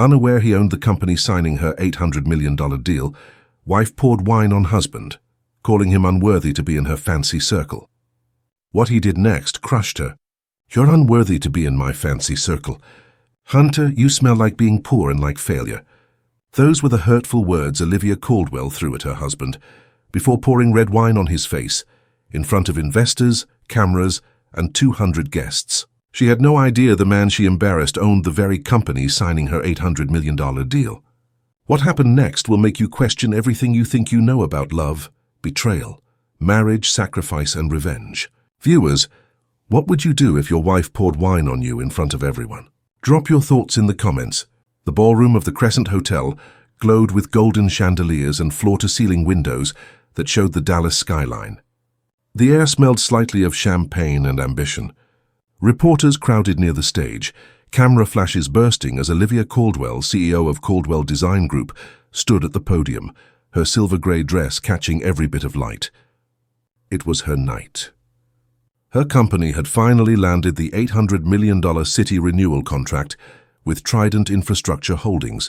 Unaware he owned the company signing her $800 million deal, wife poured wine on husband, calling him unworthy to be in her fancy circle. What he did next crushed her. "You're unworthy to be in my fancy circle. Hunter, you smell like being poor and like failure." Those were the hurtful words Olivia Caldwell threw at her husband, before pouring red wine on his face, in front of investors, cameras, and 200 guests. She had no idea the man she embarrassed owned the very company signing her $800 million deal. What happened next will make you question everything you think you know about love, betrayal, marriage, sacrifice, and revenge. Viewers, what would you do if your wife poured wine on you in front of everyone? Drop your thoughts in the comments. The ballroom of the Crescent Hotel glowed with golden chandeliers and floor-to-ceiling windows that showed the Dallas skyline. The air smelled slightly of champagne and ambition. Reporters crowded near the stage, camera flashes bursting as Olivia Caldwell, CEO of Caldwell Design Group, stood at the podium, her silver-grey dress catching every bit of light. It was her night. Her company had finally landed the $800 million city renewal contract with Trident Infrastructure Holdings,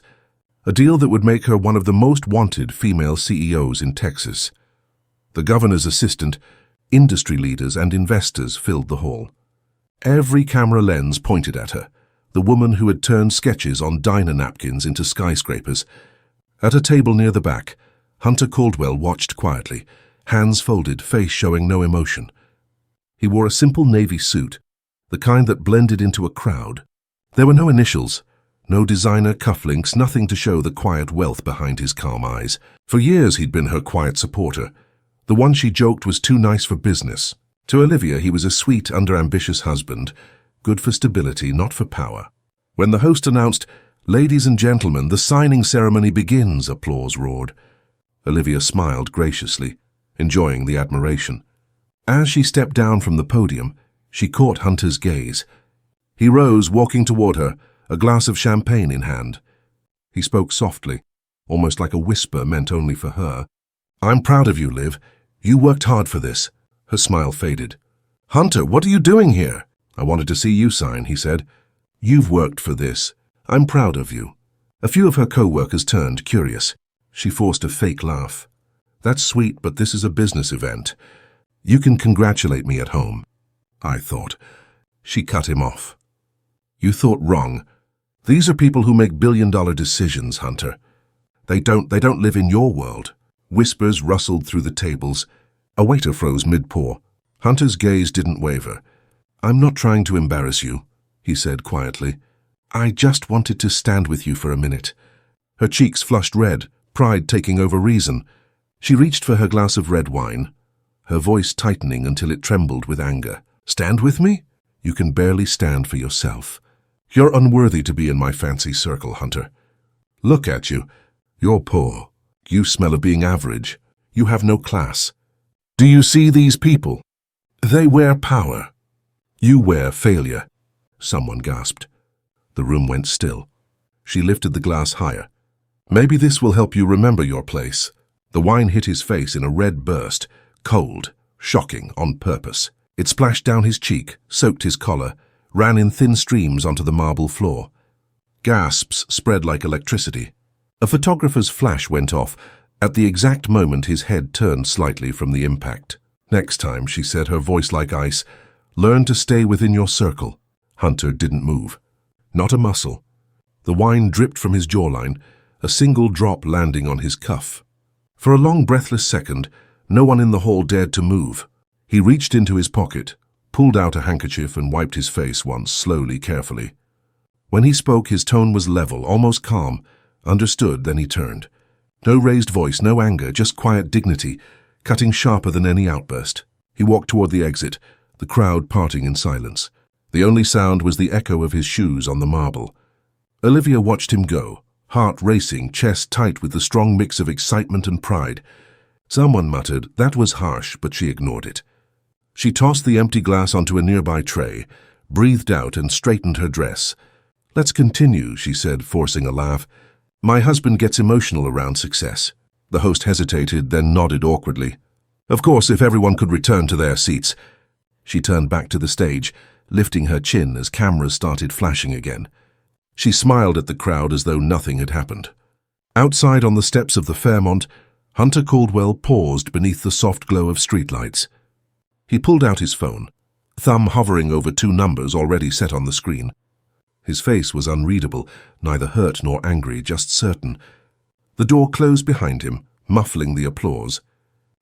a deal that would make her one of the most wanted female CEOs in Texas. The governor's assistant, industry leaders, and investors filled the hall. Every camera lens pointed at her, the woman who had turned sketches on diner napkins into skyscrapers. At a table near the back, Hunter Caldwell watched quietly, hands folded, face showing no emotion. He wore a simple navy suit, the kind that blended into a crowd. There were no initials, no designer cufflinks, nothing to show the quiet wealth behind his calm eyes. For years he'd been her quiet supporter, the one she joked was too nice for business. To Olivia, he was a sweet, under-ambitious husband, good for stability, not for power. When the host announced, "Ladies and gentlemen, the signing ceremony begins," applause roared. Olivia smiled graciously, enjoying the admiration. As she stepped down from the podium, she caught Hunter's gaze. He rose, walking toward her, a glass of champagne in hand. He spoke softly, almost like a whisper meant only for her. "I'm proud of you, Liv. You worked hard for this." Her smile faded. "Hunter, what are you doing here?" "I wanted to see you sign," he said. "You've worked for this. I'm proud of you." A few of her co-workers turned, curious. She forced a fake laugh. "That's sweet, but this is a business event. You can congratulate me at home." "I thought." She cut him off. "You thought wrong. These are people who make billion-dollar decisions, Hunter. They don't live in your world." Whispers rustled through the tables. A waiter froze mid-pour. Hunter's gaze didn't waver. "I'm not trying to embarrass you," he said quietly. "I just wanted to stand with you for a minute." Her cheeks flushed red, pride taking over reason. She reached for her glass of red wine, her voice tightening until it trembled with anger. "Stand with me? You can barely stand for yourself. You're unworthy to be in my fancy circle, Hunter. Look at you. You're poor. You smell of being average. You have no class. Do you see these people? They wear power. You wear failure." Someone gasped. The room went still. She lifted the glass higher. "Maybe this will help you remember your place." The wine hit his face in a red burst, cold, shocking, on purpose. It splashed down his cheek, soaked his collar, ran in thin streams onto the marble floor. Gasps spread like electricity. A photographer's flash went off. At the exact moment his head turned slightly from the impact. "Next time," she said, her voice like ice, "learn to stay within your circle." Hunter didn't move. Not a muscle. The wine dripped from his jawline, a single drop landing on his cuff. For a long, breathless second, no one in the hall dared to move. He reached into his pocket, pulled out a handkerchief and wiped his face once, slowly, carefully. When he spoke, his tone was level, almost calm. Understood, then he turned. No raised voice, no anger, just quiet dignity, cutting sharper than any outburst. He walked toward the exit, the crowd parting in silence. The only sound was the echo of his shoes on the marble. Olivia watched him go, heart racing, chest tight with the strong mix of excitement and pride. Someone muttered, "That was harsh," but she ignored it. She tossed the empty glass onto a nearby tray, breathed out and straightened her dress. "Let's continue," she said, forcing a laugh. "My husband gets emotional around success." The host hesitated, then nodded awkwardly. "Of course, if everyone could return to their seats." She turned back to the stage, lifting her chin as cameras started flashing again. She smiled at the crowd as though nothing had happened. Outside on the steps of the Fairmont, Hunter Caldwell paused beneath the soft glow of streetlights. He pulled out his phone, thumb hovering over 2 numbers already set on the screen. His face was unreadable, neither hurt nor angry, just certain. The door closed behind him, muffling the applause.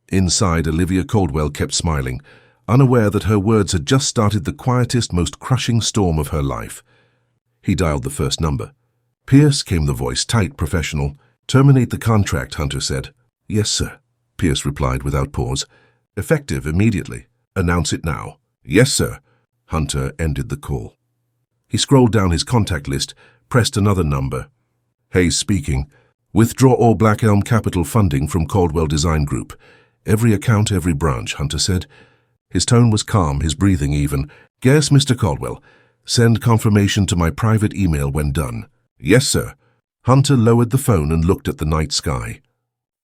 Inside, Olivia Caldwell kept smiling, unaware that her words had just started the quietest, most crushing storm of her life. He dialed the first number. "Pierce," came the voice, tight, professional. "Terminate the contract," Hunter said. "Yes, sir," Pierce replied without pause. "Effective immediately. Announce it now." "Yes, sir." Hunter ended the call. He scrolled down his contact list, pressed another number. "Hayes speaking. Withdraw all Black Elm Capital funding from Caldwell Design Group. Every account, every branch," Hunter said. His tone was calm, his breathing even. "Yes, Mr. Caldwell. Send confirmation to my private email when done." "Yes, sir." Hunter lowered the phone and looked at the night sky.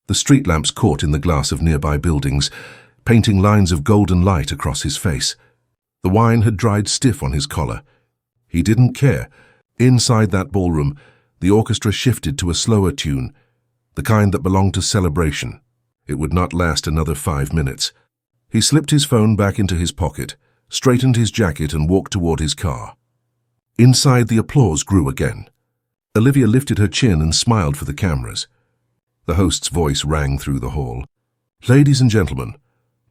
The street lamps caught in the glass of nearby buildings, painting lines of golden light across his face. The wine had dried stiff on his collar. He didn't care. Inside that ballroom, the orchestra shifted to a slower tune, the kind that belonged to celebration. It would not last another 5 minutes. He slipped his phone back into his pocket, straightened his jacket and walked toward his car. Inside, the applause grew again. Olivia lifted her chin and smiled for the cameras. The host's voice rang through the hall. "Ladies and gentlemen,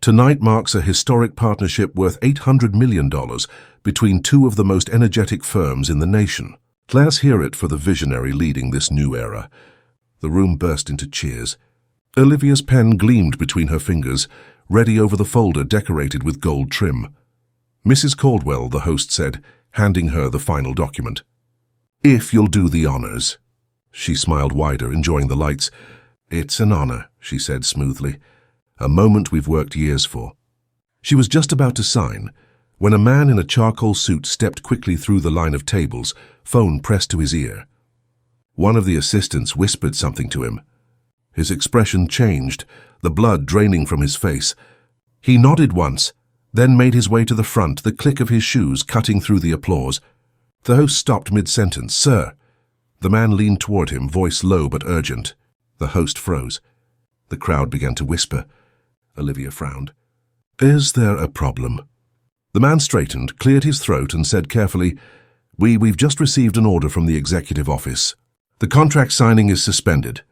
tonight marks a historic partnership worth $800 million between 2 of the most energetic firms in the nation. Let's hear it for the visionary leading this new era." The room burst into cheers. Olivia's pen gleamed between her fingers, ready over the folder decorated with gold trim. "Mrs. Caldwell," the host said, handing her the final document. "If you'll do the honors." She smiled wider, enjoying the lights. "It's an honor," she said smoothly. "A moment we've worked years for." She was just about to sign when a man in a charcoal suit stepped quickly through the line of tables, phone pressed to his ear. One of the assistants whispered something to him. His expression changed, the blood draining from his face. He nodded once, then made his way to the front, the click of his shoes cutting through the applause. The host stopped mid-sentence. "Sir." The man leaned toward him, voice low but urgent. The host froze. The crowd began to whisper. Olivia frowned. "Is there a problem?" The man straightened, cleared his throat and said carefully, We've just received an order from the executive office. The contract signing is suspended."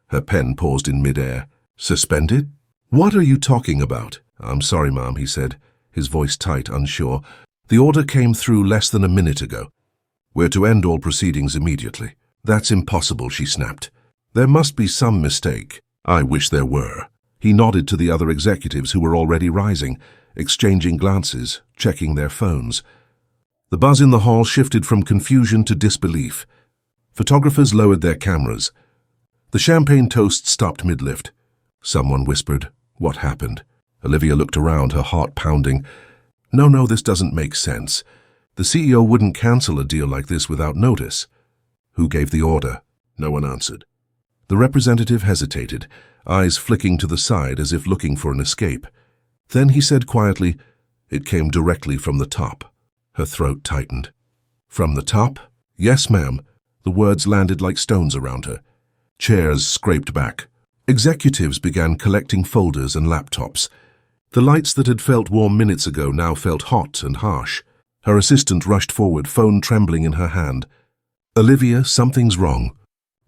Her pen paused in mid-air. "Suspended? What are you talking about?" "I'm sorry, ma'am," he said, his voice tight, unsure. "The order came through less than a minute ago. We're to end all proceedings immediately." "That's impossible," she snapped. "There must be some mistake." "I wish there were." He nodded to the other executives who were already rising, exchanging glances, checking their phones. The buzz in the hall shifted from confusion to disbelief. Photographers lowered their cameras. The champagne toast stopped mid-lift. Someone whispered, "What happened?" Olivia looked around, her heart pounding. No, this doesn't make sense. The CEO wouldn't cancel a deal like this without notice." "Who gave the order?" No one answered. The representative hesitated, eyes flicking to the side as if looking for an escape. Then he said quietly, "It came directly from the top." Her throat tightened. "From the top?" "Yes, ma'am." The words landed like stones around her. Chairs scraped back. Executives began collecting folders and laptops. The lights that had felt warm minutes ago now felt hot and harsh. Her assistant rushed forward, phone trembling in her hand. "Olivia, something's wrong.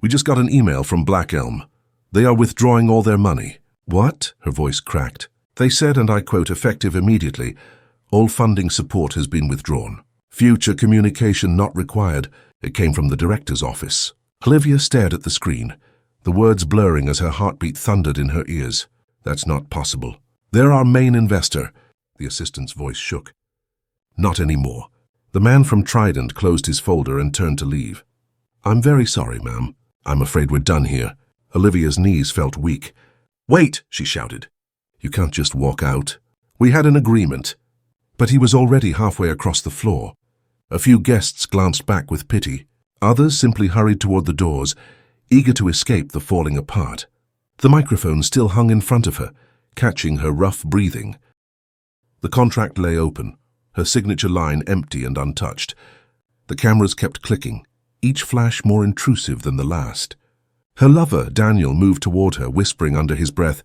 We just got an email from Black Elm. They are withdrawing all their money." "What?" Her voice cracked. "They said, and I quote, effective immediately, all funding support has been withdrawn. Future communication not required." It came from the director's office. Olivia stared at the screen, the words blurring as her heartbeat thundered in her ears. "That's not possible. They're our main investor." The assistant's voice shook. "Not anymore." The man from Trident closed his folder and turned to leave. "I'm very sorry, ma'am. I'm afraid we're done here." Olivia's knees felt weak. "Wait!" she shouted. "You can't just walk out. We had an agreement." But he was already halfway across the floor. A few guests glanced back with pity. Others simply hurried toward the doors, eager to escape the falling apart. The microphone still hung in front of her, catching her rough breathing. The contract lay open, her signature line empty and untouched. The cameras kept clicking. each flash more intrusive than the last. Her lover, Daniel, moved toward her, whispering under his breath,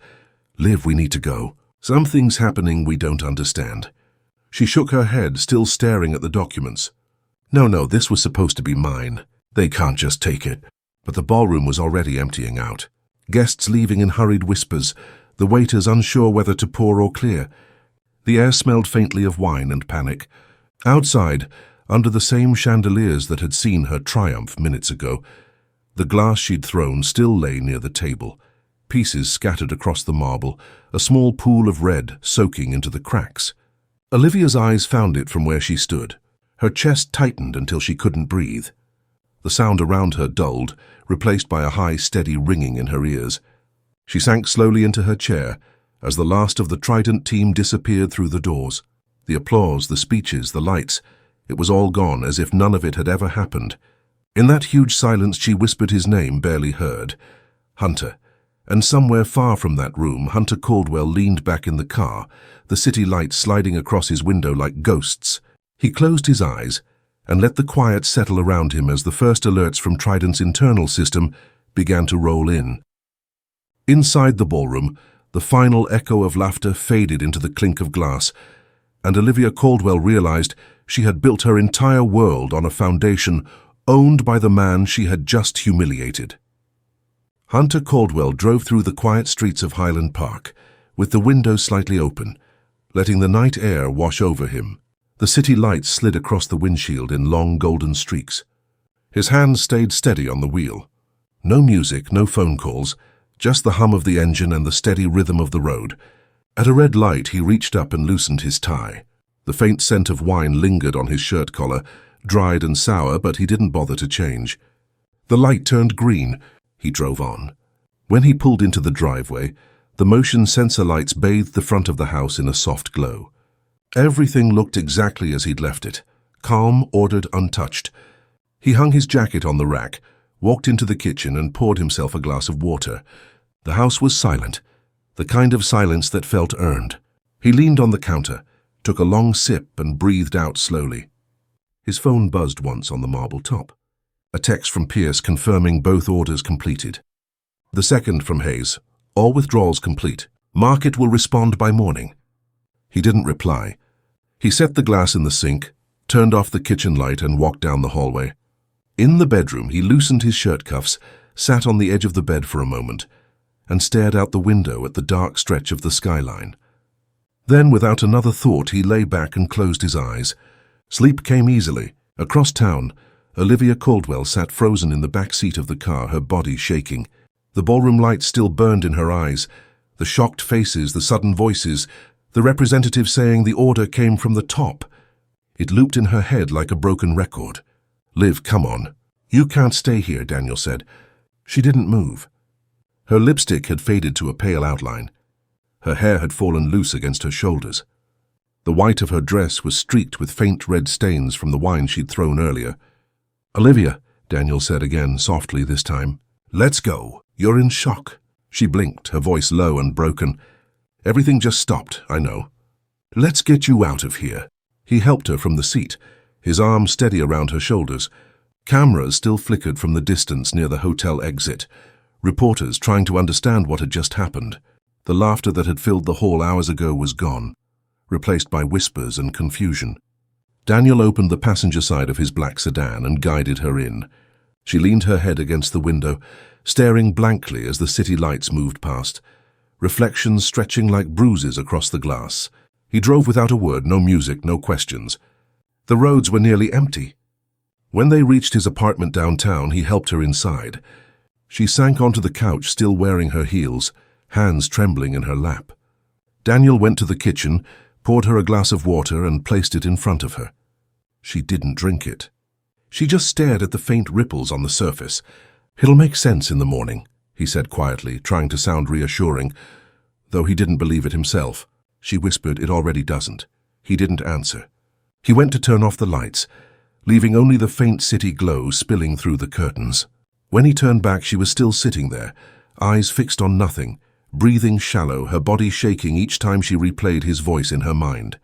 "Liv, we need to go. Something's happening we don't understand." She shook her head, still staring at the documents. No, this was supposed to be mine. They can't just take it." But the ballroom was already emptying out. Guests leaving in hurried whispers, the waiters unsure whether to pour or clear. The air smelled faintly of wine and panic. Outside, under the same chandeliers that had seen her triumph minutes ago, the glass she'd thrown still lay near the table, pieces scattered across the marble, a small pool of red soaking into the cracks. Olivia's eyes found it from where she stood. Her chest tightened until she couldn't breathe. The sound around her dulled, replaced by a high, steady ringing in her ears. She sank slowly into her chair as the last of the Trident team disappeared through the doors. The applause, the speeches, the lights, it was all gone, as if none of it had ever happened. In that huge silence she whispered his name, barely heard. Hunter. And somewhere far from that room, Hunter Caldwell leaned back in the car, the city lights sliding across his window like ghosts. He closed his eyes and let the quiet settle around him as the first alerts from Trident's internal system began to roll in. Inside the ballroom, the final echo of laughter faded into the clink of glass, and Olivia Caldwell realized she had built her entire world on a foundation owned by the man she had just humiliated. Hunter Caldwell drove through the quiet streets of Highland Park, with the windows slightly open, letting the night air wash over him. The city lights slid across the windshield in long golden streaks. His hands stayed steady on the wheel. No music, no phone calls, just the hum of the engine and the steady rhythm of the road. At a red light, he reached up and loosened his tie. The faint scent of wine lingered on his shirt collar, dried and sour, but he didn't bother to change. The light turned green. He drove on. When he pulled into the driveway, the motion sensor lights bathed the front of the house in a soft glow. Everything looked exactly as he'd left it, calm, ordered, untouched. He hung his jacket on the rack, walked into the kitchen and poured himself a glass of water. The house was silent, the kind of silence that felt earned. He leaned on the counter, took a long sip and breathed out slowly. His phone buzzed once on the marble top. A text from Pierce confirming both orders completed. The second from Hayes, all withdrawals complete. Market will respond by morning. He didn't reply. He set the glass in the sink, turned off the kitchen light and walked down the hallway. In the bedroom, he loosened his shirt cuffs, sat on the edge of the bed for a moment, and stared out the window at the dark stretch of the skyline. Then, without another thought, he lay back and closed his eyes. Sleep came easily. Across town, Olivia Caldwell sat frozen in the back seat of the car, her body shaking. The ballroom lights still burned in her eyes. The shocked faces, the sudden voices, the representative saying the order came from the top. It looped in her head like a broken record. "Liv, come on. You can't stay here," Daniel said. She didn't move. Her lipstick had faded to a pale outline. Her hair had fallen loose against her shoulders. The white of her dress was streaked with faint red stains from the wine she'd thrown earlier. "Olivia," Daniel said again, softly this time. "Let's go. You're in shock." She blinked, her voice low and broken. "Everything just stopped, I know. Let's get you out of here." He helped her from the seat, his arm steady around her shoulders. Cameras still flickered from the distance near the hotel exit. Reporters trying to understand what had just happened. The laughter that had filled the hall hours ago was gone, replaced by whispers and confusion. Daniel opened the passenger side of his black sedan and guided her in. She leaned her head against the window, staring blankly as the city lights moved past, reflections stretching like bruises across the glass. He drove without a word, no music, no questions. The roads were nearly empty. When they reached his apartment downtown, he helped her inside. She sank onto the couch, still wearing her heels, hands trembling in her lap. Daniel went to the kitchen, poured her a glass of water and placed it in front of her. She didn't drink it. She just stared at the faint ripples on the surface. "It'll make sense in the morning," he said quietly, trying to sound reassuring, though he didn't believe it himself. She whispered, "It already doesn't." He didn't answer. He went to turn off the lights, leaving only the faint city glow spilling through the curtains. When he turned back, she was still sitting there, eyes fixed on nothing, breathing shallow, her body shaking each time she replayed his voice in her mind.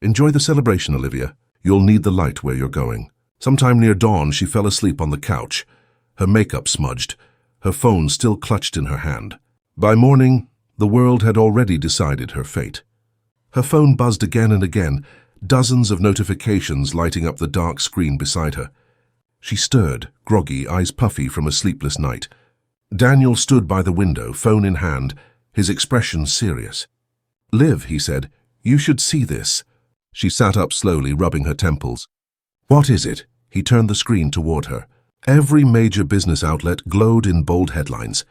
"Enjoy the celebration, Olivia. You'll need the light where you're going." Sometime near dawn, she fell asleep on the couch, her makeup smudged, her phone still clutched in her hand. By morning, the world had already decided her fate. Her phone buzzed again and again, dozens of notifications lighting up the dark screen beside her. She stirred, groggy, eyes puffy from a sleepless night. Daniel stood by the window, phone in hand, his expression serious. "Liv," he said, "you should see this." She sat up slowly, rubbing her temples. "What is it?" He turned the screen toward her. Every major business outlet glowed in bold headlines.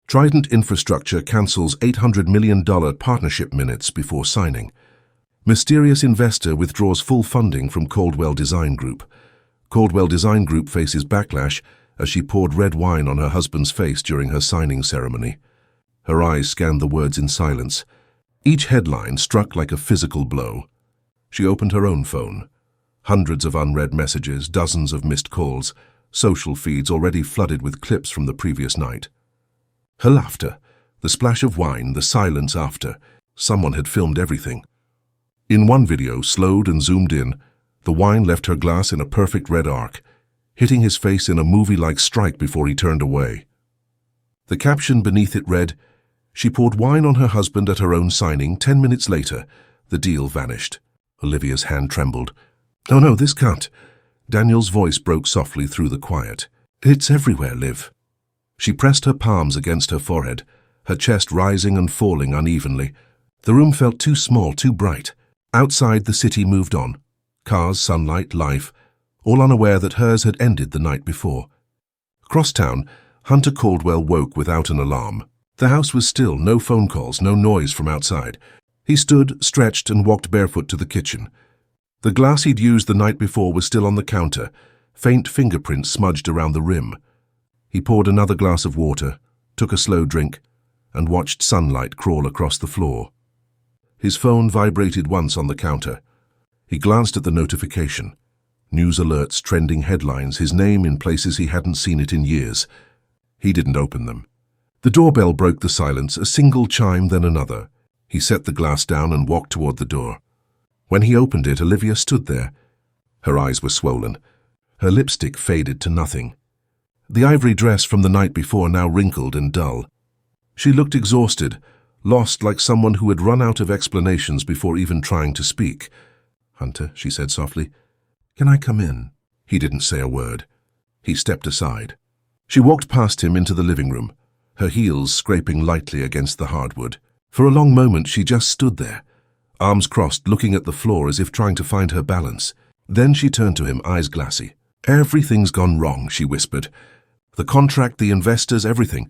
Trident Infrastructure cancels $800 million partnership minutes before signing. Mysterious investor withdraws full funding from Caldwell Design Group. Caldwell Design Group faces backlash as she poured red wine on her husband's face during her signing ceremony. Her eyes scanned the words in silence. Each headline struck like a physical blow. She opened her own phone. Hundreds of unread messages, dozens of missed calls, social feeds already flooded with clips from the previous night. Her laughter, the splash of wine, the silence after. Someone had filmed everything. In one video, slowed and zoomed in, the wine left her glass in a perfect red arc, hitting his face in a movie-like strike before he turned away. The caption beneath it read, "She poured wine on her husband at her own signing. 10 minutes later, the deal vanished." Olivia's hand trembled. No, this can't." Daniel's voice broke softly through the quiet. "It's everywhere, Liv." She pressed her palms against her forehead, her chest rising and falling unevenly. The room felt too small, too bright. Outside, the city moved on. Cars, sunlight, life, all unaware that hers had ended the night before. Across town, Hunter Caldwell woke without an alarm. The house was still, no phone calls, no noise from outside. He stood, stretched, and walked barefoot to the kitchen. The glass he'd used the night before was still on the counter, faint fingerprints smudged around the rim. He poured another glass of water, took a slow drink, and watched sunlight crawl across the floor. His phone vibrated once on the counter. He glanced at the notification. News alerts, trending headlines, his name in places he hadn't seen it in years. He didn't open them. The doorbell broke the silence, a single chime, then another. He set the glass down and walked toward the door. When he opened it, Olivia stood there. Her eyes were swollen. Her lipstick faded to nothing. The ivory dress from the night before now wrinkled and dull. She looked exhausted, lost like someone who had run out of explanations before even trying to speak. "Hunter," she said softly, "can I come in?" He didn't say a word. He stepped aside. She walked past him into the living room, her heels scraping lightly against the hardwood. For a long moment she just stood there, arms crossed, looking at the floor as if trying to find her balance. Then she turned to him, eyes glassy. "Everything's gone wrong," she whispered. "The contract, the investors, everything.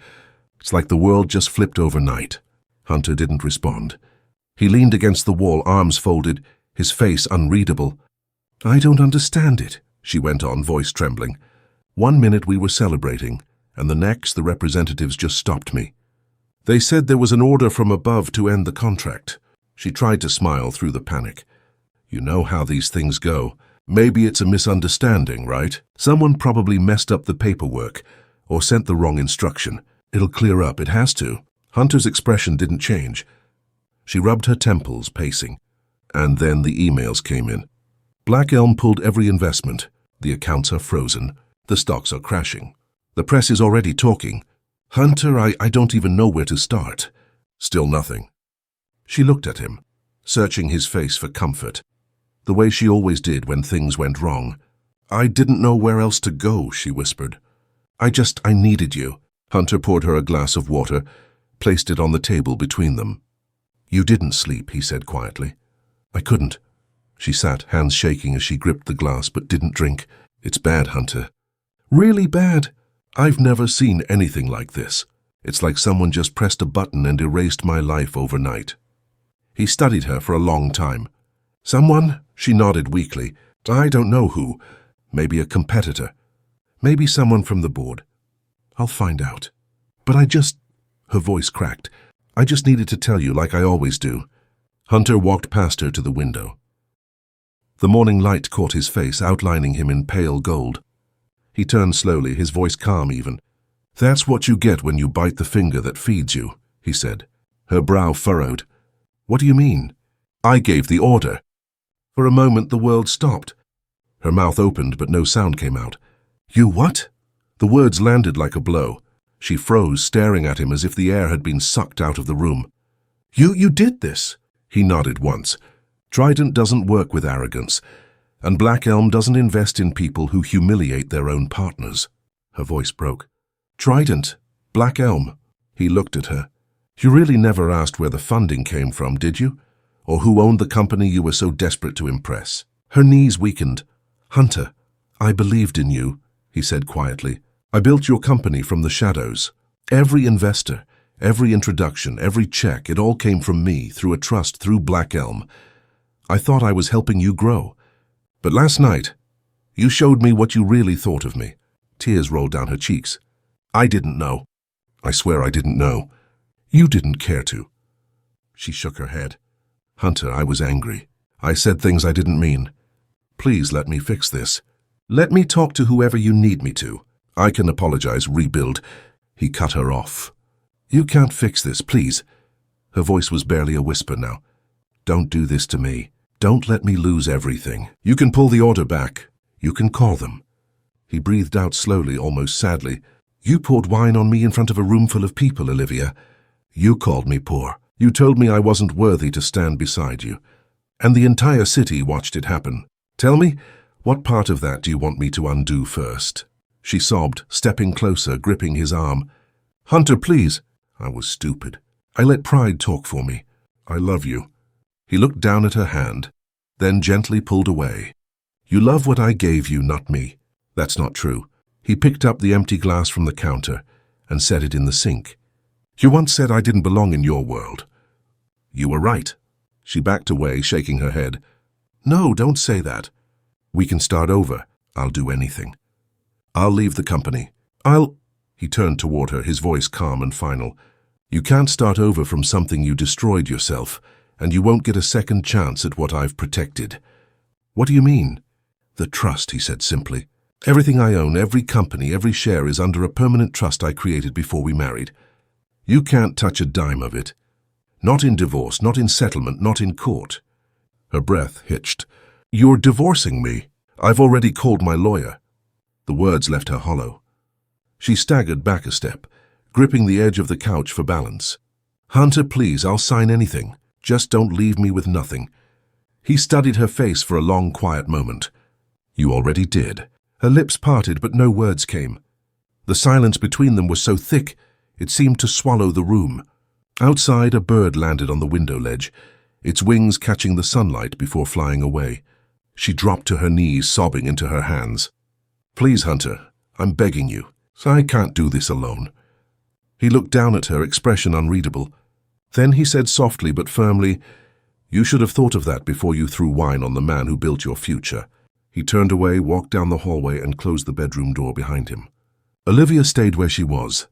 It's like the world just flipped overnight." Hunter didn't respond. He leaned against the wall, arms folded, his face unreadable. "I don't understand it," she went on, voice trembling. "One minute we were celebrating, and the next the representatives just stopped me. They said there was an order from above to end the contract." She tried to smile through the panic. "You know how these things go. Maybe it's a misunderstanding, right? Someone probably messed up the paperwork or sent the wrong instruction. It'll clear up, it has to." Hunter's expression didn't change. She rubbed her temples, pacing. And then the emails came in. "Black Elm pulled every investment. The accounts are frozen. The stocks are crashing. The press is already talking. Hunter, I don't even know where to start." Still nothing. She looked at him, searching his face for comfort, the way she always did when things went wrong. "I didn't know where else to go," she whispered. I needed you." Hunter poured her a glass of water, placed it on the table between them. "You didn't sleep," he said quietly. "I couldn't." She sat, hands shaking as she gripped the glass, but didn't drink. "It's bad, Hunter. Really bad. I've never seen anything like this. It's like someone just pressed a button and erased my life overnight." He studied her for a long time. "Someone?" She nodded weakly. "I don't know who. Maybe a competitor. Maybe someone from the board. I'll find out. But Her voice cracked. "I just needed to tell you like I always do." Hunter walked past her to the window. The morning light caught his face, outlining him in pale gold. He turned slowly, his voice calm even. "That's what you get when you bite the finger that feeds you," he said. Her brow furrowed. "What do you mean?" "I gave the order." For a moment the world stopped. Her mouth opened, but no sound came out. You what? The words landed like a blow. She froze, staring at him as if the air had been sucked out of the room. You did this? He nodded once. Trident doesn't work with arrogance, and Black Elm doesn't invest in people who humiliate their own partners. Her voice broke. Trident? Black Elm? He looked at her. You really never asked where the funding came from, did you? Or who owned the company you were so desperate to impress? Her knees weakened. Hunter, I believed in you, he said quietly. I built your company from the shadows. Every investor, every introduction, every check, it all came from me, through a trust, through Black Elm. I thought I was helping you grow. But last night, you showed me what you really thought of me. Tears rolled down her cheeks. I didn't know. I swear I didn't know. You didn't care to. She shook her head. Hunter, I was angry. I said things I didn't mean. Please let me fix this. Let me talk to whoever you need me to. I can apologize, rebuild. He cut her off. You can't fix this, please. Her voice was barely a whisper now. Don't do this to me. Don't let me lose everything. You can pull the order back. You can call them. He breathed out slowly, almost sadly. You poured wine on me in front of a room full of people, Olivia. You called me poor. You told me I wasn't worthy to stand beside you. And the entire city watched it happen. Tell me, what part of that do you want me to undo first? She sobbed, stepping closer, gripping his arm. Hunter, please. I was stupid. I let pride talk for me. I love you. He looked down at her hand, then gently pulled away. You love what I gave you, not me. That's not true. He picked up the empty glass from the counter and set it in the sink. You once said I didn't belong in your world. You were right. She backed away, shaking her head. No, don't say that. We can start over. I'll do anything. I'll leave the company. He turned toward her, his voice calm and final. You can't start over from something you destroyed yourself, and you won't get a second chance at what I've protected. What do you mean? The trust, he said simply. Everything I own, every company, every share is under a permanent trust I created before we married. You can't touch a dime of it. Not in divorce, not in settlement, not in court. Her breath hitched. You're divorcing me. I've already called my lawyer. The words left her hollow. She staggered back a step, gripping the edge of the couch for balance. Hunter, please, I'll sign anything. Just don't leave me with nothing. He studied her face for a long, quiet moment. You already did. Her lips parted, but no words came. The silence between them was so thick, it seemed to swallow the room. Outside, a bird landed on the window ledge, its wings catching the sunlight before flying away. She dropped to her knees, sobbing into her hands. Please, Hunter, I'm begging you. I can't do this alone. He looked down at her, expression unreadable. Then he said softly but firmly, You should have thought of that before you threw wine on the man who built your future. He turned away, walked down the hallway, and closed the bedroom door behind him. Olivia stayed where she was,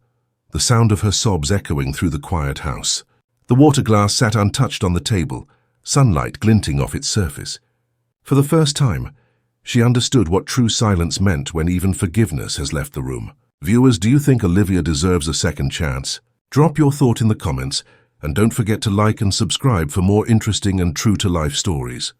the sound of her sobs echoing through the quiet house. The water glass sat untouched on the table, sunlight glinting off its surface. For the first time, she understood what true silence meant when even forgiveness has left the room. Viewers, do you think Olivia deserves a second chance? Drop your thought in the comments, and don't forget to like and subscribe for more interesting and true-to-life stories.